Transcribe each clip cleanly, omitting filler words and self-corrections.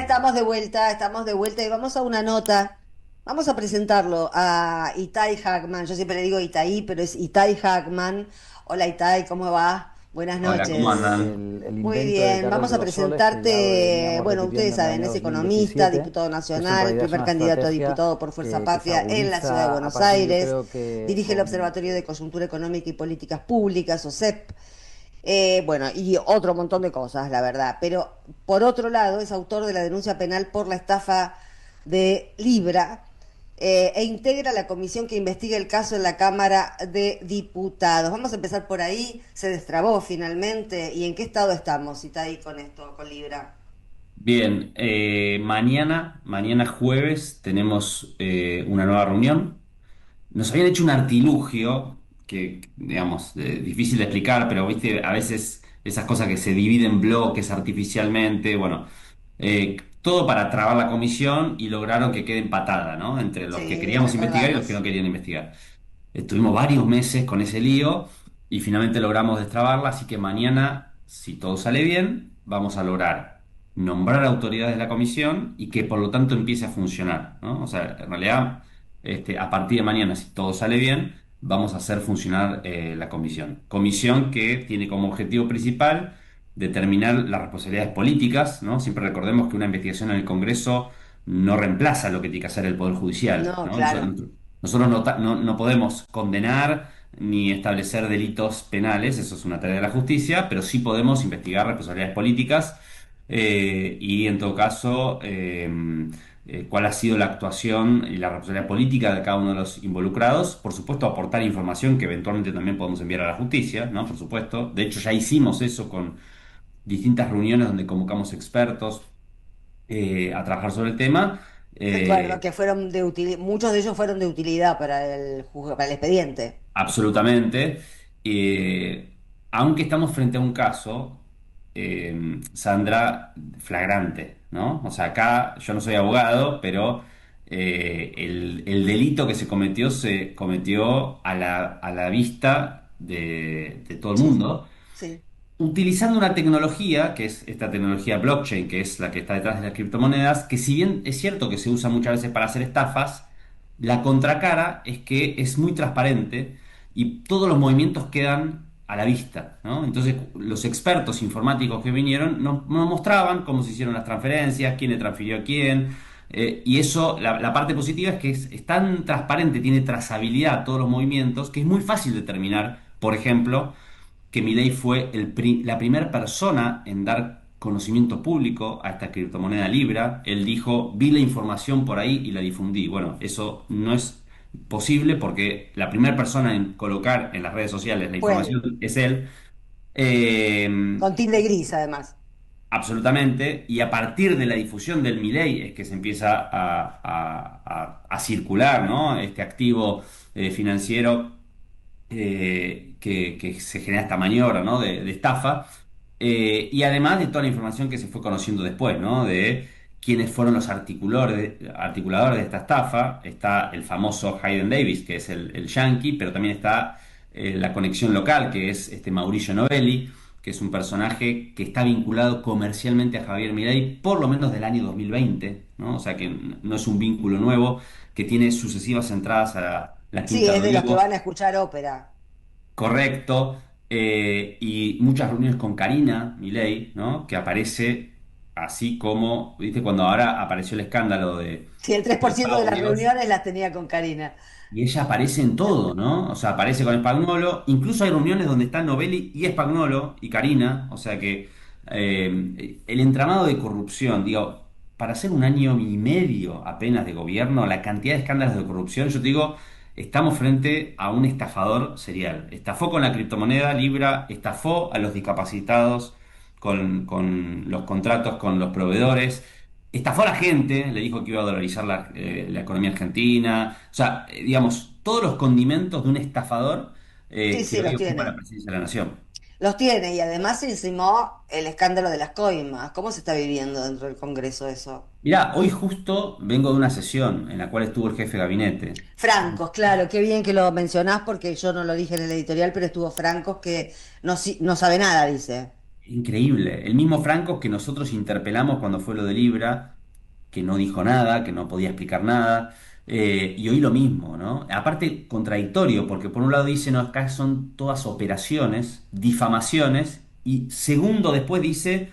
estamos de vuelta y vamos a una nota. Vamos a presentarlo a Itai Hackman. Yo siempre le digo Itai, pero es Itai Hackman. Hola Itai, ¿cómo va? Buenas Hola, ¿cómo noches. andan? El Muy invento de bien, Carlos vamos de a los Soles, que ya presentarte, veníamos bueno, ustedes repitiendo en el saben, año es economista, 2017, diputado que eso en nacional, realidad es primer una candidato a estrategia diputado por Fuerza que se Patria en la ciudad de agudiza a Buenos partir, yo Aires, creo que dirige el con... Observatorio de Coyuntura Económica y Políticas Públicas, OSEP. Bueno, y otro montón de cosas, la verdad. Pero por otro lado, es autor de la denuncia penal por la estafa de Libra e integra la comisión que investiga el caso en la Cámara de Diputados. Vamos a empezar por ahí. Se destrabó finalmente. ¿Y en qué estado estamos? Si está ahí con esto, con Libra. Bien, mañana jueves tenemos una nueva reunión. Nos habían hecho un artilugio que, digamos, difícil de explicar, pero viste, a veces esas cosas que se dividen en bloques artificialmente, bueno, todo para trabar la comisión y lograron que quede empatada, ¿no? Entre los que Sí, queríamos investigar y los que no recordamos. querían investigar. Estuvimos varios meses con ese lío y finalmente logramos destrabarla, así que mañana, si todo sale bien, vamos a lograr nombrar autoridades de la comisión y que por lo tanto empiece a funcionar, ¿no? O sea, en realidad, a partir de mañana, si todo sale bien, vamos a hacer funcionar la comisión. Comisión que tiene como objetivo principal determinar las responsabilidades políticas, ¿no? Siempre recordemos que una investigación en el Congreso no reemplaza lo que tiene que hacer el Poder Judicial, No, ¿no? claro. Nosotros no podemos condenar ni establecer delitos penales, eso es una tarea de la justicia, pero sí podemos investigar responsabilidades políticas y en todo caso cuál ha sido la actuación y la responsabilidad política de cada uno de los involucrados. Por supuesto, aportar información que eventualmente también podemos enviar a la justicia, ¿no? Por supuesto. De hecho, ya hicimos eso con distintas reuniones donde convocamos expertos a trabajar sobre el tema. Recuerdo Eh, que fueron de utilidad, muchos de ellos fueron de utilidad para para el expediente. Absolutamente. Aunque estamos frente a un caso, Sandra, flagrante, ¿no? O sea, acá yo no soy abogado, pero el delito que se cometió a la vista de todo el Sí, mundo, sí. utilizando una tecnología, que es esta tecnología blockchain, que es la que está detrás de las criptomonedas, que si bien es cierto que se usa muchas veces para hacer estafas, la contracara es que es muy transparente y todos los movimientos quedan a la vista, ¿no? Entonces, los expertos informáticos que vinieron nos mostraban cómo se hicieron las transferencias, quién le transfirió a quién, y eso, la parte positiva es que es tan transparente, tiene trazabilidad todos los movimientos, que es muy fácil determinar, por ejemplo, que Milei fue la primera persona en dar conocimiento público a esta criptomoneda Libra. Él dijo, vi la información por ahí y la difundí. Bueno, eso no es posible porque la primera persona en colocar en las redes sociales la Fue él. información es él. Eh, Con tilde gris, además. Absolutamente, y a partir de la difusión del Milei es que se empieza a circular, ¿no? Este activo financiero que se genera esta maniobra, ¿no? De estafa, y además de toda la información que se fue conociendo después, ¿no? De quiénes fueron los articuladores de esta estafa. Está el famoso Hayden Davis, que es el yankee, pero también está la conexión local, que es este Mauricio Novelli, que es un personaje que está vinculado comercialmente a Javier Milei por lo menos del año 2020, ¿no? O sea que no es un vínculo nuevo, que tiene sucesivas entradas a la Sí, Quinta de es de los que Olivos. van a escuchar ópera. Correcto. Y muchas reuniones con Karina Milei, ¿no? Que aparece así como, ¿viste? Cuando ahora apareció el escándalo Sí, el tres de por los ciento de las audios, reuniones las tenía con Karina. y ella aparece en todo, ¿no? O sea, aparece con Spagnolo. Incluso hay reuniones donde están Novelli y Spagnolo y Karina. O sea que el entramado de corrupción, digo, para hacer un año y medio apenas de gobierno, la cantidad de escándalos de corrupción, yo te digo, estamos frente a un estafador serial. Estafó con la criptomoneda Libra, estafó a los discapacitados con los contratos con los proveedores. Estafó a la gente, le dijo que iba a dolarizar la economía argentina. O sea, digamos, todos los condimentos de un estafador Sí, que sí, hoy los ocupa la tiene. presidencia de la nación. Los tiene y además se encimó el escándalo de las coimas. ¿Cómo se está viviendo dentro del Congreso eso? Mirá, hoy justo vengo de una sesión en la cual estuvo el jefe de gabinete. Francos, claro, qué bien que lo mencionás porque yo no lo dije en el editorial, pero estuvo Francos que no, no sabe nada, dice. increíble. El mismo Franco que nosotros interpelamos cuando fue lo de Libra, que no dijo nada, que no podía explicar nada, y hoy lo mismo, ¿no? Aparte, contradictorio, porque por un lado dice, no, acá son todas operaciones, difamaciones, y segundo después dice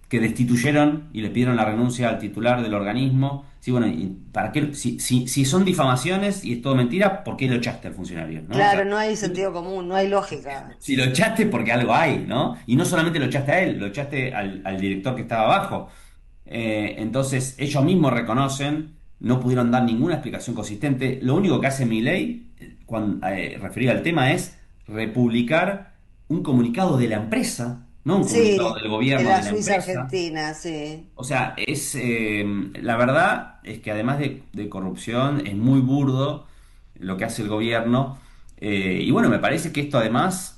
que destituyeron y le pidieron la renuncia al titular del organismo. Sí, bueno, ¿y para qué? Si son difamaciones y es todo mentira, ¿por qué lo echaste al funcionario, ¿no? O sea, Claro, no hay sentido común, no hay lógica. si lo echaste porque algo hay, ¿no? Y no solamente lo echaste a él, lo echaste al director que estaba abajo. Entonces, ellos mismos reconocen, no pudieron dar ninguna explicación consistente. Lo único que hace Milei, cuando, referido al tema, es republicar un comunicado de la empresa, no un comunicado Sí, del de gobierno de la la Suiza empresa. Argentina, sí. O sea, la verdad es que además de corrupción, es muy burdo lo que hace el gobierno. Y bueno, me parece que esto además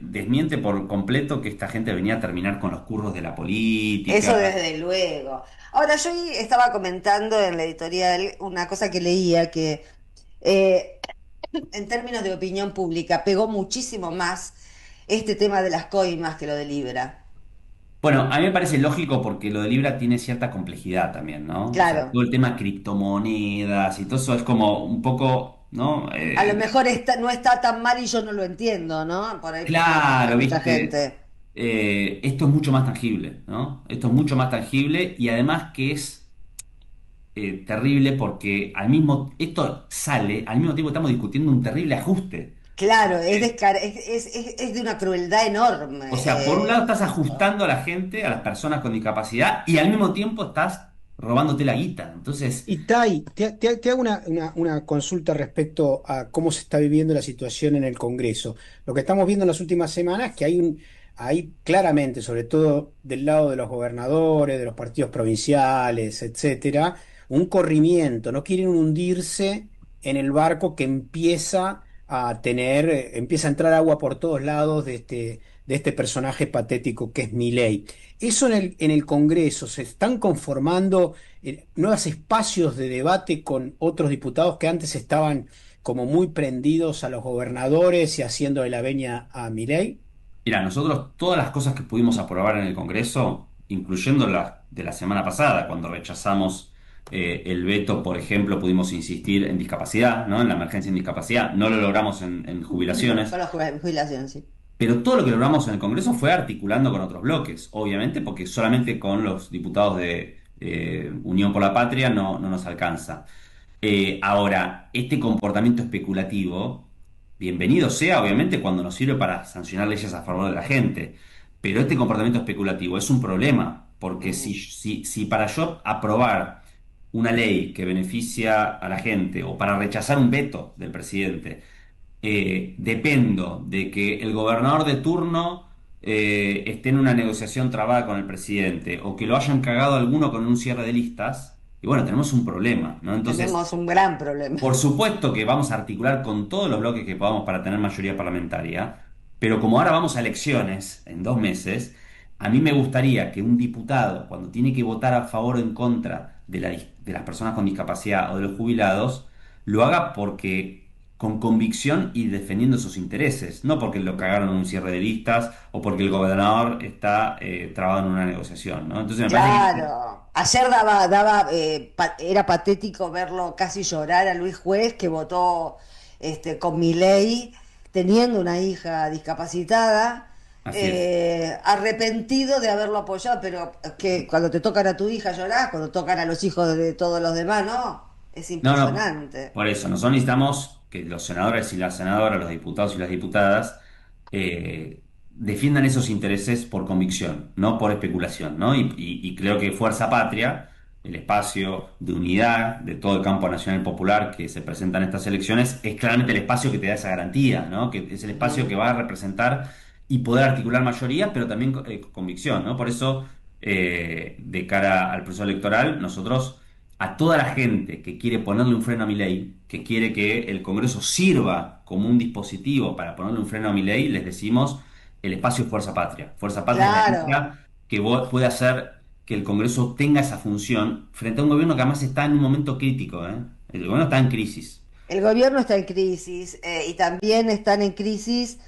desmiente por completo que esta gente venía a terminar con los curros de la Eso política. desde luego. Ahora, yo ahí estaba comentando en la editorial una cosa que leía que eh, en términos de opinión pública pegó muchísimo más este tema de las coimas que lo de Libra. Bueno, a mí me parece lógico porque lo de Libra tiene cierta complejidad también, ¿no? O sea, Claro, todo el tema criptomonedas y todo eso es como un poco, ¿no? a lo mejor no está tan mal y yo no lo entiendo, ¿no? Por ahí porque lo piensa Claro, mucha viste. gente. Esto es mucho más tangible, ¿no? Esto es mucho más tangible y además que es terrible porque esto sale, al mismo tiempo estamos discutiendo un terrible ajuste. Claro, Porque, es de una crueldad o enorme. sea, por un lado estás ajustando a la gente, a las personas con discapacidad, y al mismo tiempo estás robándote la guita. Entonces, Y Tai, te hago una consulta respecto a cómo se está viviendo la situación en el Congreso. Lo que estamos viendo en las últimas semanas es que hay claramente, sobre todo del lado de los gobernadores, de los partidos provinciales, etcétera, un corrimiento. No quieren hundirse en el barco que empieza a entrar agua por todos lados de este personaje patético que es Milei. Eso en el Congreso, ¿se están conformando nuevos espacios de debate con otros diputados que antes estaban como muy prendidos a los gobernadores y haciendo de la veña a Milei? mira, nosotros todas las cosas que pudimos aprobar en el Congreso, incluyendo las de la semana pasada, cuando rechazamos el veto, por ejemplo, pudimos insistir en discapacidad, ¿no? En la emergencia en discapacidad, no lo logramos en jubilaciones. Con la jubilación, sí. Pero todo lo que logramos en el Congreso fue articulando con otros bloques, obviamente, porque solamente con los diputados de Unión por la Patria no nos alcanza. Ahora, este comportamiento especulativo, bienvenido sea, obviamente, cuando nos sirve para sancionar leyes a favor de la gente, pero este comportamiento especulativo es un problema, porque Ujú. si para yo aprobar una ley que beneficia a la gente o para rechazar un veto del presidente, dependo de que el gobernador de turno esté en una negociación trabada con el presidente o que lo hayan cagado alguno con un cierre de listas, y bueno, tenemos un problema, ¿no? Entonces, Tenemos un gran problema. por supuesto que vamos a articular con todos los bloques que podamos para tener mayoría parlamentaria, pero como ahora vamos a elecciones en 2 meses, a mí me gustaría que un diputado, cuando tiene que votar a favor o en contra de las personas con discapacidad o de los jubilados, lo haga porque con convicción y defendiendo sus intereses, no porque lo cagaron en un cierre de listas o porque el gobernador está trabado en una negociación, ¿no? Entonces me parece que Claro. Ayer era patético verlo casi llorar a Luis Juez, que votó con Milei, teniendo una hija discapacitada, así es. arrepentido de haberlo apoyado, pero que cuando te tocan a tu hija llorás, cuando tocan a los hijos de todos los demás, no, es No, no, impresionante. por eso, nosotros necesitamos que los senadores y las senadoras, los diputados y las diputadas, defiendan esos intereses por convicción, no por especulación, ¿no? Y creo que Fuerza Patria, el espacio de unidad de todo el campo nacional popular que se presenta en estas elecciones, es claramente el espacio que te da esa garantía, ¿no? Que es el espacio que Ujú. va a representar y poder articular mayorías, pero también con convicción, ¿no? Por eso, de cara al proceso electoral, nosotros a toda la gente que quiere ponerle un freno a mi ley, que quiere que el Congreso sirva como un dispositivo para ponerle un freno a mi ley, les decimos el espacio Fuerza Patria. Fuerza Patria es la Claro. única que puede hacer que el Congreso tenga esa función frente a un gobierno que además está en un momento crítico, ¿eh? El gobierno está en crisis. El gobierno está en crisis y también están en crisis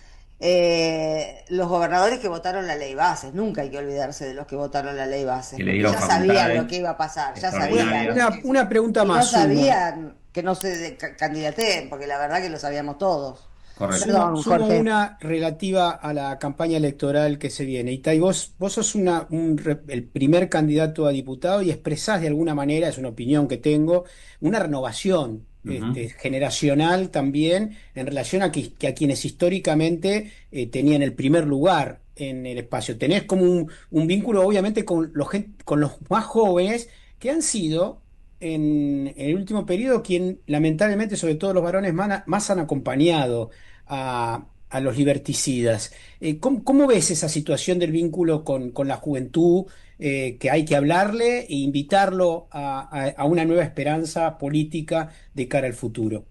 los gobernadores que votaron la ley Bases, nunca hay que olvidarse de los que votaron la ley Bases, que le porque dieron ya sabían lo facultades que iba a pasar, ya sabían. extraordinarias. Una pregunta Y no más, sumo. sabían que no se candidateen, porque la verdad que lo sabíamos todos. Correcto. Sumo, Perdón, sumo Jorge. una relativa a la campaña electoral que se viene. Itay, vos sos el primer candidato a diputado y expresás de alguna manera, es una opinión que tengo, una renovación Ujú. generacional también en relación que a quienes históricamente tenían el primer lugar en el espacio. Tenés como un vínculo, obviamente, con los más jóvenes que han sido en el último periodo quien lamentablemente, sobre todo los varones, más han acompañado a los liberticidas. ¿Cómo ves esa situación del vínculo con la juventud, que hay que hablarle e invitarlo a una nueva esperanza política de cara al futuro?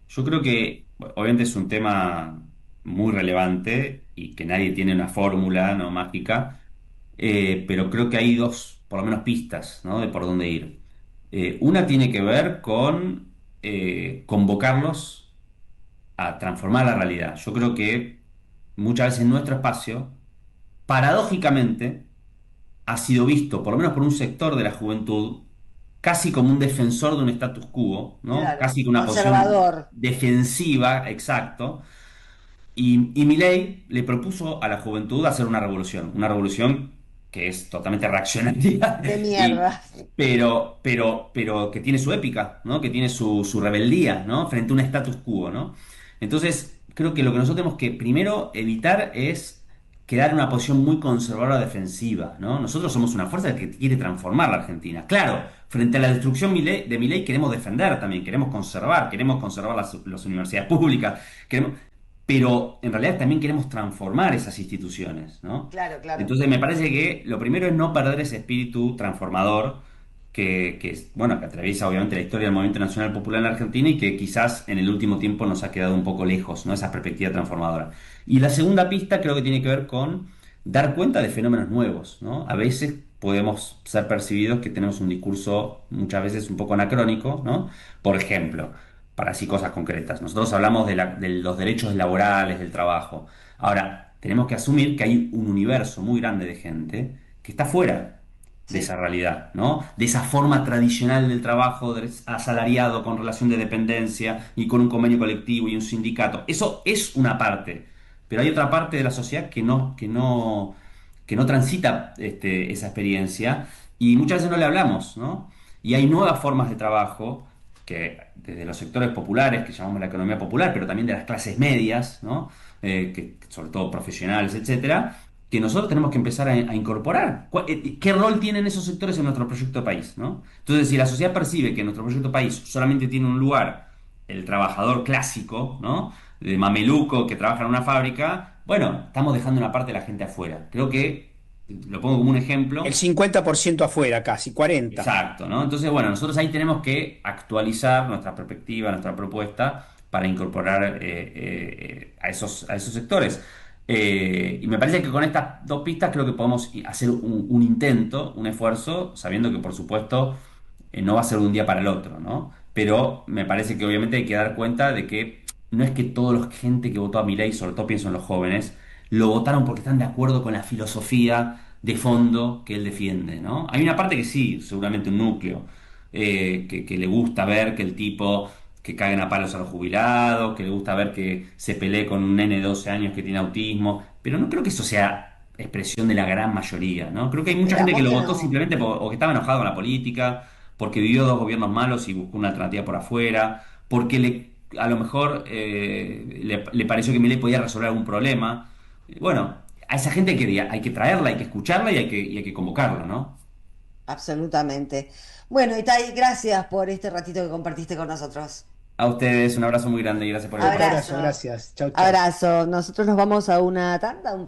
Yo creo que bueno, obviamente es un tema muy relevante y que nadie tiene una fórmula, ¿no?, mágica, pero creo que hay dos, por lo menos, pistas, ¿no?, de por dónde ir. Una tiene que ver con convocarlos a transformar la realidad. Yo creo que muchas veces nuestro espacio, paradójicamente, ha sido visto, por lo menos por un sector de la juventud, casi como un defensor de un status quo, ¿no? Claro, Casi con una posición conservador. defensiva, exacto. Y Milei le propuso a la juventud hacer una revolución que es totalmente reaccionaria, De y, mierda. pero que tiene su épica, ¿no? Que tiene su rebeldía, ¿no? Frente a un status quo, ¿no? Entonces, creo que lo que nosotros tenemos que primero evitar es quedar en una posición muy conservadora defensiva, ¿no? Nosotros somos una fuerza que quiere transformar la Argentina. Claro, frente a la destrucción de Milei queremos defender también, queremos conservar las universidades públicas, queremos, pero en realidad también queremos transformar esas instituciones, ¿no? Claro, claro. Entonces me parece que lo primero es no perder ese espíritu transformador bueno, que atraviesa obviamente la historia del movimiento nacional popular en la Argentina y que quizás en el último tiempo nos ha quedado un poco lejos, ¿no? Esa perspectiva transformadora. Y la segunda pista creo que tiene que ver con dar cuenta de fenómenos nuevos, ¿no? A veces podemos ser percibidos que tenemos un discurso muchas veces un poco anacrónico, ¿no? Por ejemplo, para así cosas concretas. Nosotros hablamos de los derechos laborales, del trabajo. Ahora, tenemos que asumir que hay un universo muy grande de gente que está fuera de esa Sí. realidad, ¿no? De esa forma tradicional del trabajo asalariado con relación de dependencia y con un convenio colectivo y un sindicato. Eso es una parte, pero hay otra parte de la sociedad que no transita esa experiencia y muchas veces no le hablamos, ¿no? Y hay nuevas formas de trabajo que desde los sectores populares, que llamamos la economía popular, pero también de las clases medias, ¿no? Sobre todo profesionales, etcétera, que nosotros tenemos que empezar a incorporar. ¿Qué rol tienen esos sectores en nuestro proyecto de país, ¿no? Entonces, si la sociedad percibe que en nuestro proyecto de país solamente tiene un lugar el trabajador clásico, ¿no?, de mameluco que trabaja en una fábrica, bueno, estamos dejando una parte de la gente afuera. Creo que, lo pongo como un El ejemplo. 50% afuera, casi, 40%. Exacto, ¿no? Entonces, bueno, nosotros ahí tenemos que actualizar nuestra perspectiva, nuestra propuesta para incorporar a esos sectores. Y me parece que con estas dos pistas creo que podemos hacer un intento, un esfuerzo, sabiendo que por supuesto no va a ser de un día para el otro, ¿no? Pero me parece que obviamente hay que dar cuenta de que no es que toda la gente que votó a Milei, sobre todo pienso en los jóvenes, lo votaron porque están de acuerdo con la filosofía de fondo que él defiende, ¿no? Hay una parte que sí, seguramente un núcleo, que le gusta ver que el tipo que caguen a palos a los jubilados, que le gusta ver que se pelee con un nene de 12 años que tiene autismo, pero no creo que eso sea expresión de la gran mayoría, ¿no? Creo que hay mucha gente que Esperamos lo que votó no. simplemente o que estaba enojado con la política, porque vivió dos gobiernos malos y buscó una alternativa por afuera, porque a lo mejor le pareció que Milei podía resolver algún problema. Bueno, a esa gente hay que traerla, hay que escucharla y hay que convocarla, ¿no? Absolutamente. Bueno, Itay, gracias por este ratito que compartiste con nosotros. A ustedes un abrazo muy grande y gracias por el Fuerte espacio. abrazo, Abrazo. gracias. Chau, chau. Abrazo. Nosotros nos vamos a una tanda.